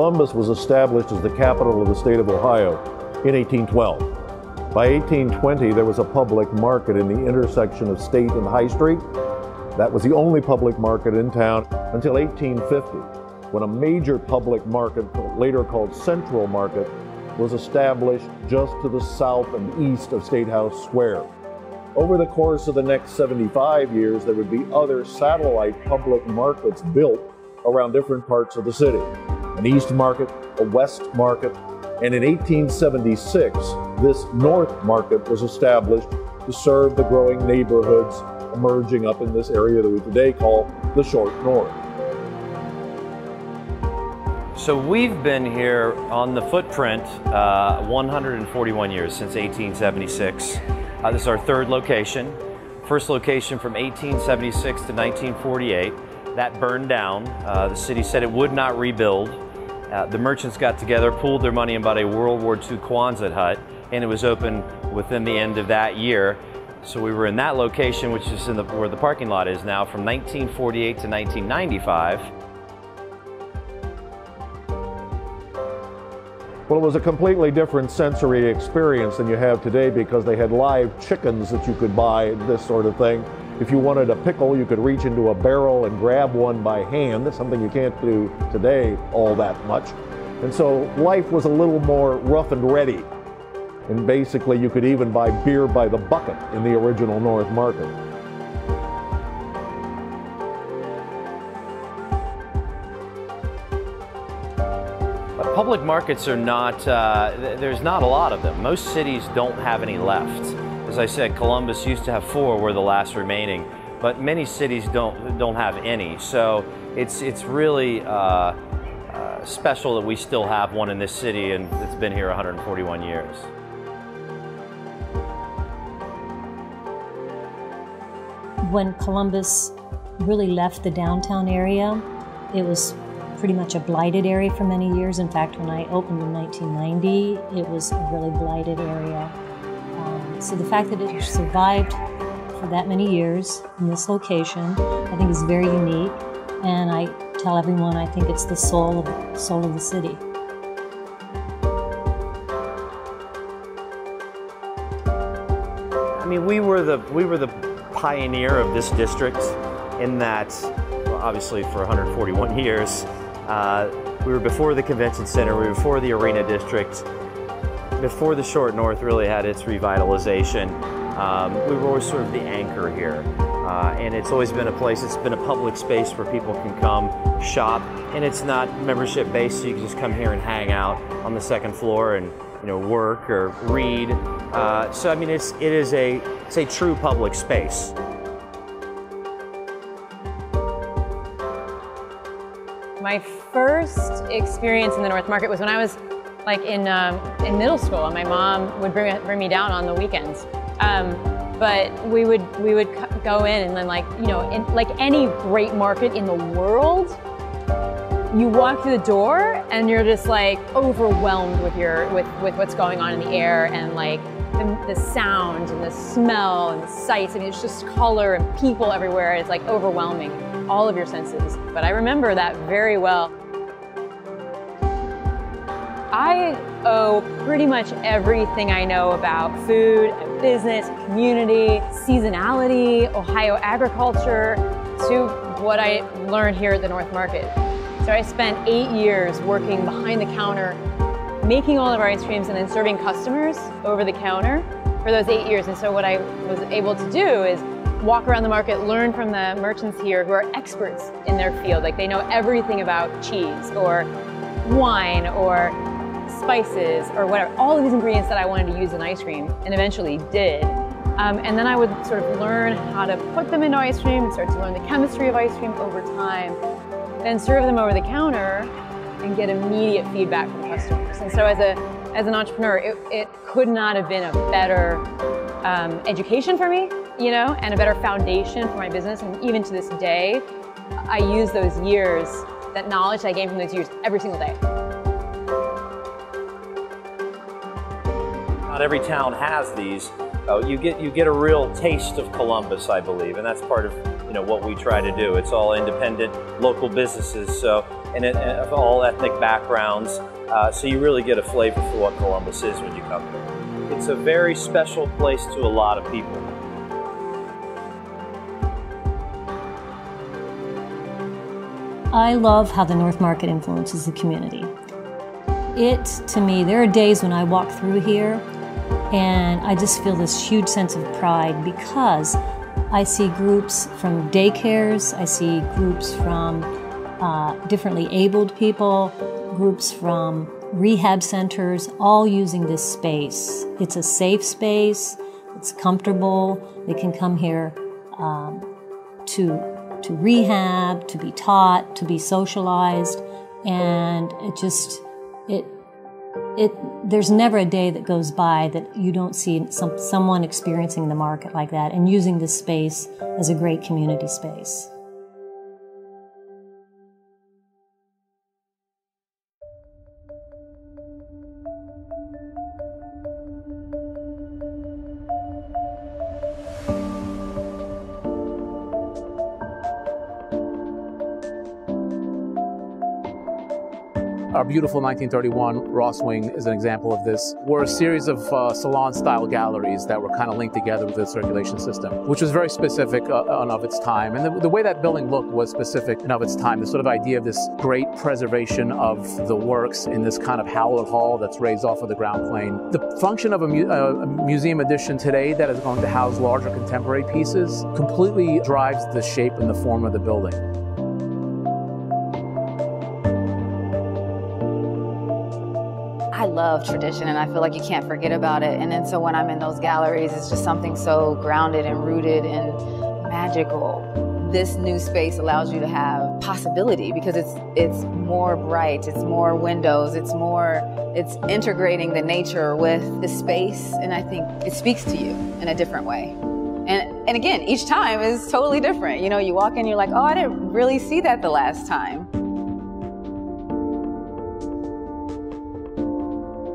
Columbus was established as the capital of the state of Ohio in 1812. By 1820, there was a public market in the intersection of State and High Street. That was the only public market in town until 1850, when a major public market, later called Central Market, was established just to the south and east of State House Square. Over the course of the next 75 years, there would be other satellite public markets built around different parts of the city. An East Market, a West Market, and in 1876, this North Market was established to serve the growing neighborhoods emerging up in this area that we today call the Short North. So we've been here on the footprint 141 years, since 1876. This is our third location. First location from 1876 to 1948. That burned down. The city said it would not rebuild. The merchants got together, pooled their money and bought a World War II Quonset hut, and it was open within the end of that year. So we were in that location, which is where the parking lot is now, from 1948 to 1995. Well, it was a completely different sensory experience than you have today, because they had live chickens that you could buy, this sort of thing. If you wanted a pickle, you could reach into a barrel and grab one by hand. That's something you can't do today all that much. And so life was a little more rough and ready. And basically you could even buy beer by the bucket in the original North Market. Public markets are not, there's not a lot of them. Most cities don't have any left. As I said, Columbus used to have 4, we're the last remaining, but many cities don't have any. So it's really special that we still have one in this city, and it's been here 141 years. When Columbus really left the downtown area, it was pretty much a blighted area for many years. In fact, when I opened in 1990, it was a really blighted area. So the fact that it survived for that many years in this location, I think is very unique. And I tell everyone, I think it's the soul of the city. I mean, we were the pioneer of this district, in that, well, obviously for 141 years, we were before the convention center, we were before the arena district, before the Short North really had its revitalization. We were always sort of the anchor here. And it's always been a place, it's been a public space where people can come shop, and it's not membership based, so you can just come here and hang out on the second floor and, you know, work or read. So I mean, it's a true public space. My first experience in the North Market was when I was like in middle school, and my mom would bring me down on the weekends. But we would go in, and then, like, you know, in like any great market in the world, you walk through the door and you're just like overwhelmed with what's going on in the air, and like the sound and the smell and the sights. I mean, it's just color and people everywhere. It's like overwhelming, all of your senses. But I remember that very well. I owe pretty much everything I know about food, business, community, seasonality, Ohio agriculture, to what I learned here at the North Market. So I spent 8 years working behind the counter, making all of our ice creams and then serving customers over the counter for those 8 years. And so what I was able to do is walk around the market, learn from the merchants here who are experts in their field. Like, they know everything about cheese or wine or spices or whatever, all of these ingredients that I wanted to use in ice cream, and eventually did. And then I would sort of learn how to put them into ice cream and start to learn the chemistry of ice cream over time, then serve them over the counter and get immediate feedback from customers. And so as an entrepreneur, it could not have been a better education for me, you know, and a better foundation for my business. And even to this day, I use those years, that knowledge I gained from those years, every single day. Not every town has these. You get a real taste of Columbus, I believe, and that's part of, you know, what we try to do. It's all independent local businesses, so and of all ethnic backgrounds. So you really get a flavor for what Columbus is when you come here. It's a very special place to a lot of people. I love how the North Market influences the community. To me, there are days when I walk through here and I just feel this huge sense of pride because I see groups from daycares, I see groups from differently abled people, groups from rehab centers, all using this space. It's a safe space, it's comfortable, they can come here to rehab, to be taught, to be socialized, and there's never a day that goes by that you don't see someone experiencing the market like that and using this space as a great community space. Our beautiful 1931 Ross Wing is an example of this. We're a series of salon-style galleries that were kind of linked together with the circulation system, which was very specific and of its time. And the way that building looked was specific and of its time. The sort of idea of this great preservation of the works in this kind of hallowed hall that's raised off of the ground plane. The function of a museum edition today that is going to house larger contemporary pieces completely drives the shape and the form of the building. I love tradition and I feel like you can't forget about it. And then so when I'm in those galleries, it's just something so grounded and rooted and magical. This new space allows you to have possibility because it's more bright, it's more windows, it's integrating the nature with the space, and I think it speaks to you in a different way. And again, each time is totally different. You know, you walk in, you're like, oh, I didn't really see that the last time.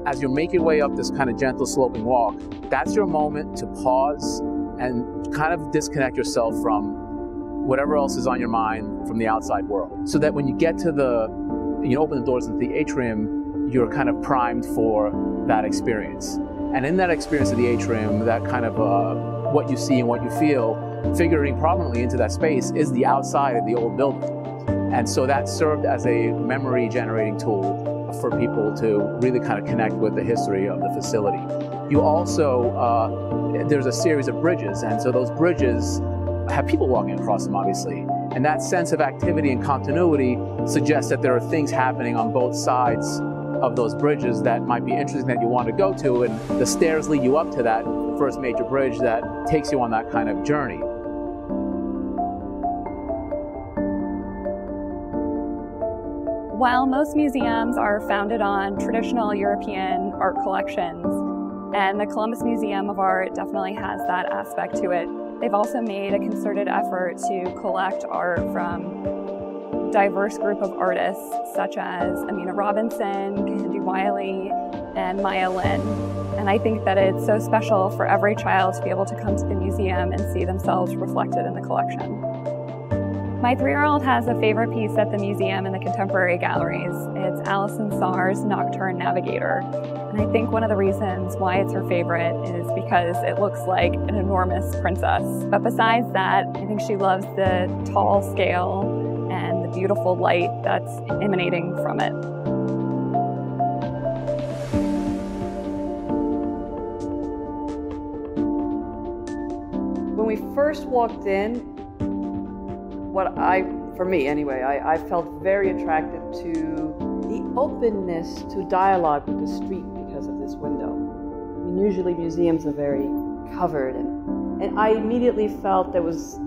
As you're making your way up this kind of gentle sloping walk, that's your moment to pause and kind of disconnect yourself from whatever else is on your mind from the outside world. So that when you get to you open the doors into the atrium, you're kind of primed for that experience. And in that experience of the atrium, that kind of what you see and what you feel, figuring prominently into that space is the outside of the old building. And so that served as a memory generating tool for people to really kind of connect with the history of the facility. You also, there's a series of bridges, and so those bridges have people walking across them, obviously. And that sense of activity and continuity suggests that there are things happening on both sides of those bridges that might be interesting that you want to go to, and the stairs lead you up to that first major bridge that takes you on that kind of journey. While most museums are founded on traditional European art collections, and the Columbus Museum of Art definitely has that aspect to it, they've also made a concerted effort to collect art from a diverse group of artists such as Amina Robinson, Kehinde Wiley, and Maya Lin. And I think that it's so special for every child to be able to come to the museum and see themselves reflected in the collection. My 3-year-old has a favorite piece at the museum and the contemporary galleries. It's Alison Saar's Nocturne Navigator. And I think one of the reasons why it's her favorite is because it looks like an enormous princess. But besides that, I think she loves the tall scale and the beautiful light that's emanating from it. When we first walked in, for me anyway, I felt very attracted to the openness to dialogue with the street because of this window. I mean, usually museums are very covered, and I immediately felt there was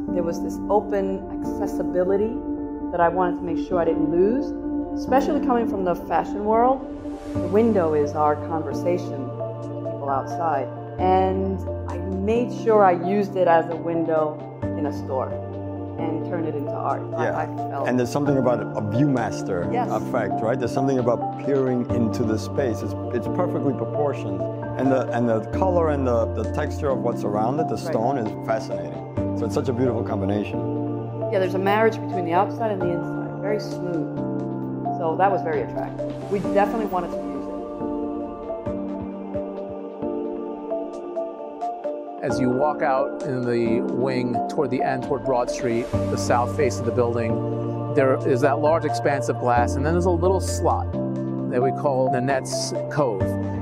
this open accessibility that I wanted to make sure I didn't lose, especially coming from the fashion world. The window is our conversation with people outside, and I made sure I used it as a window in a store and turn it into art. Yeah, and there's something about a viewmaster effect, right? There's something about peering into the space. It's perfectly proportioned, and the color and the texture of what's around it, the stone, is fascinating. So it's such a beautiful combination. Yeah, there's a marriage between the outside and the inside, very smooth. So that was very attractive. We definitely wanted to use it. As you walk out in the wing toward the end, toward Broad Street, the south face of the building, there is that large expanse of glass, and then there's a little slot that we call Nanette's Cove.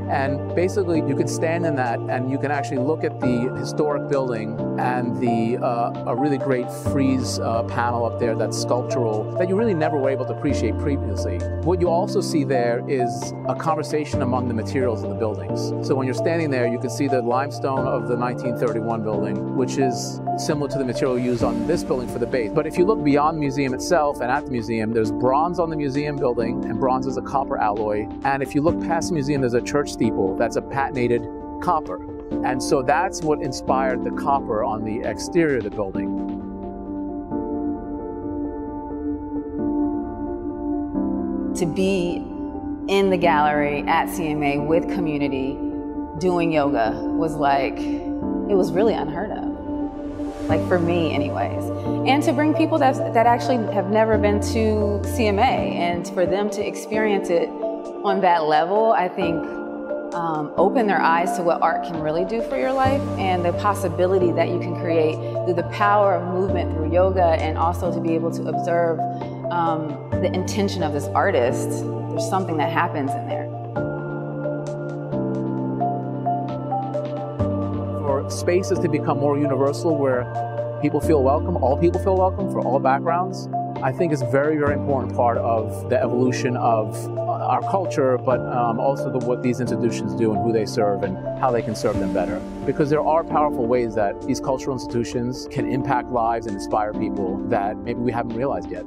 And basically, you can stand in that and you can actually look at the historic building and a really great frieze panel up there that's sculptural that you really never were able to appreciate previously. What you also see there is a conversation among the materials of the buildings. So when you're standing there, you can see the limestone of the 1931 building, which is similar to the material used on this building for the base. But if you look beyond the museum itself and at the museum, there's bronze on the museum building, and bronze is a copper alloy. And if you look past the museum, there's a church steeple that's a patented copper. And so that's what inspired the copper on the exterior of the building. To be in the gallery at CMA with community doing yoga was like, it was really unheard of. Like for me anyways. And to bring people that actually have never been to CMA and for them to experience it on that level, I think open their eyes to what art can really do for your life and the possibility that you can create through the power of movement through yoga, and also to be able to observe the intention of this artist. There's something that happens in there. For spaces to become more universal, where people feel welcome, all people feel welcome for all backgrounds, I think is a very, very important part of the evolution of our culture, but also what these institutions do and who they serve and how they can serve them better. Because there are powerful ways that these cultural institutions can impact lives and inspire people that maybe we haven't realized yet.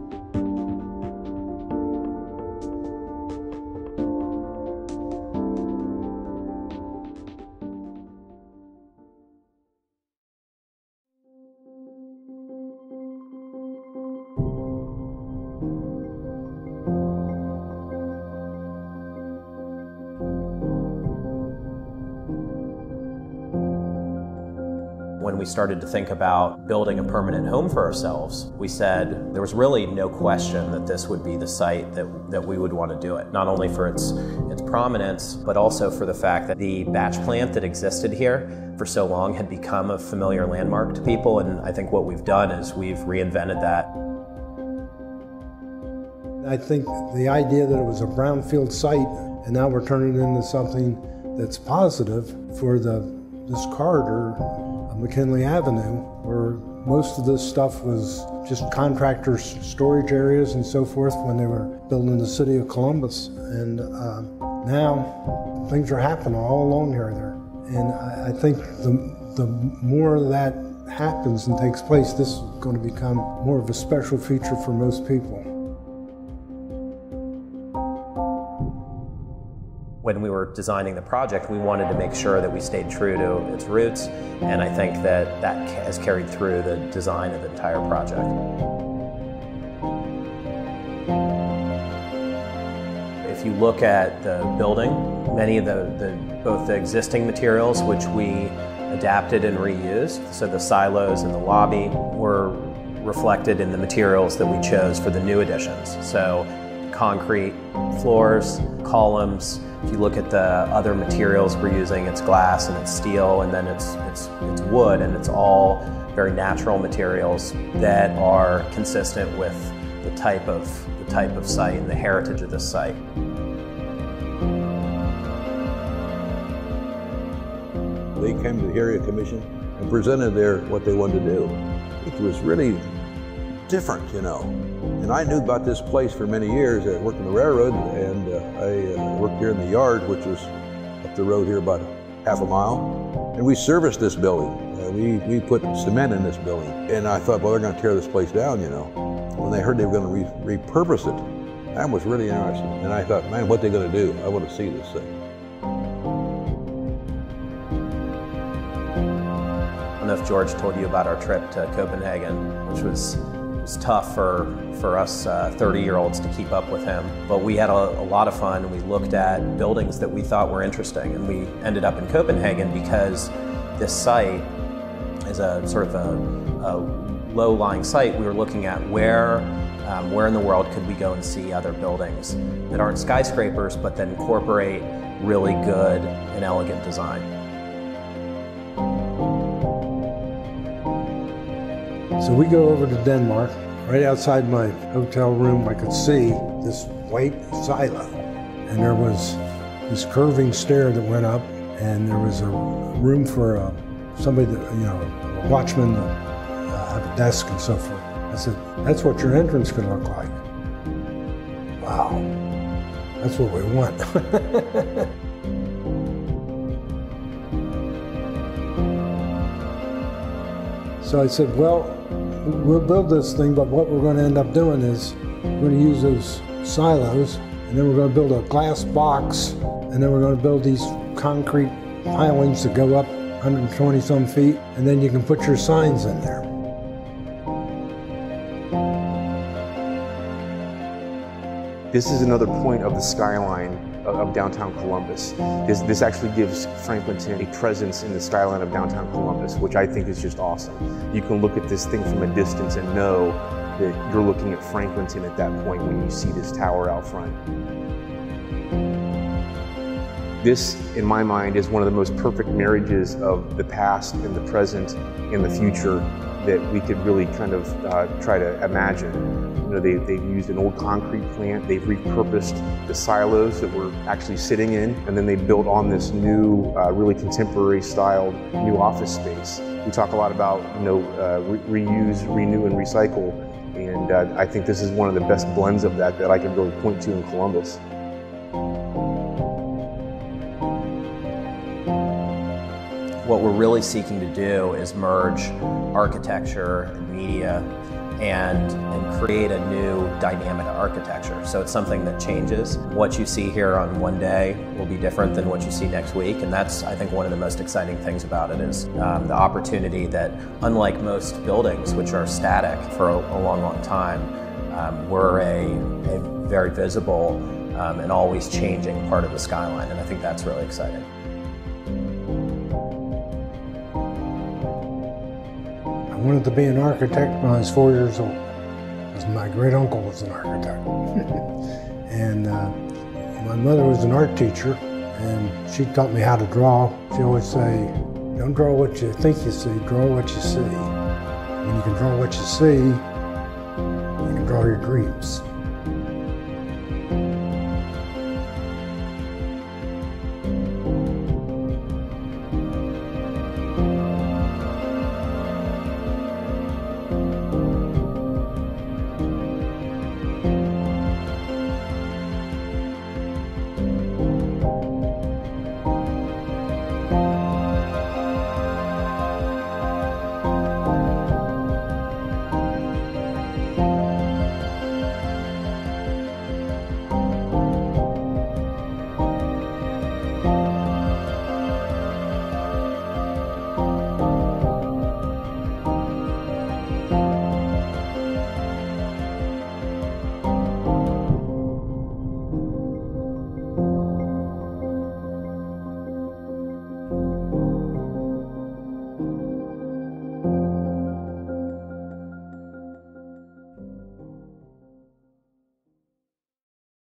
When we started to think about building a permanent home for ourselves, we said there was really no question that this would be the site that we would want to do it. Not only for its prominence, but also for the fact that the batch plant that existed here for so long had become a familiar landmark to people, and I think what we've done is we've reinvented that. I think the idea that it was a brownfield site, and now we're turning it into something that's positive for this corridor, McKinley Avenue, where most of this stuff was just contractors' storage areas and so forth when they were building the city of Columbus. And now things are happening all along here there. And I think the more that happens and takes place, this is going to become more of a special feature for most people. When we were designing the project, we wanted to make sure that we stayed true to its roots, and I think that has carried through the design of the entire project. If you look at the building, many of both the existing materials, which we adapted and reused, so the silos in the lobby, were reflected in the materials that we chose for the new additions. So concrete floors, columns. If you look at the other materials we're using, it's glass and it's steel, and then it's wood, and it's all very natural materials that are consistent with the type of site and the heritage of this site. They came to the area commission and presented what they wanted to do. It was really different, you know. And I knew about this place for many years. I worked in the railroad, and I worked here in the yard, which was up the road here about half a mile. And we serviced this building. We put cement in this building. And I thought, well, they're going to tear this place down, you know. When they heard they were going to repurpose it, that was really interesting. And I thought, man, what are they going to do? I want to see this thing. I don't know if George told you about our trip to Copenhagen, which was tough for us 30-year-olds to keep up with him. But we had a lot of fun, and we looked at buildings that we thought were interesting. And we ended up in Copenhagen because this site is a sort of a low-lying site. We were looking at where where in the world could we go and see other buildings that aren't skyscrapers, but that incorporate really good and elegant design. So we go over to Denmark. Right outside my hotel room, I could see this white silo. And there was this curving stair that went up, and there was a room for somebody that, a watchman to have a desk and so forth. I said, that's what your entrance could look like. Wow, that's what we want. So I said, well, we'll build this thing, but what we're going to end up doing is we're going to use those silos, and then we're going to build a glass box, and then we're going to build these concrete pilings that go up 120 some feet, and then you can put your signs in there. This is another point of the skyline of downtown Columbus. This actually gives Franklinton a presence in the skyline of downtown Columbus, which I think is just awesome. You can look at this thing from a distance and know that you're looking at Franklinton at that point when you see this tower out front. This, in my mind, is one of the most perfect marriages of the past and the present and the future that we could really kind of try to imagine. They've used an old concrete plant, they've repurposed the silos that we're actually sitting in, and then they built on this new, really contemporary styled new office space. We talk a lot about, reuse, renew, and recycle, and I think this is one of the best blends of that I can really point to in Columbus. What we're really seeking to do is merge architecture and media and create a new dynamic architecture. So it's something that changes. What you see here on one day will be different than what you see next week, and that's, I think, one of the most exciting things about it is the opportunity that, unlike most buildings, which are static for a long, long time, we're a very visible and always changing part of the skyline, and I think that's really exciting. I wanted to be an architect when I was 4 years old, because my great uncle was an architect. And my mother was an art teacher, and she taught me how to draw. She always say, don't draw what you think you see, draw what you see. When you can draw what you see, you can draw your dreams.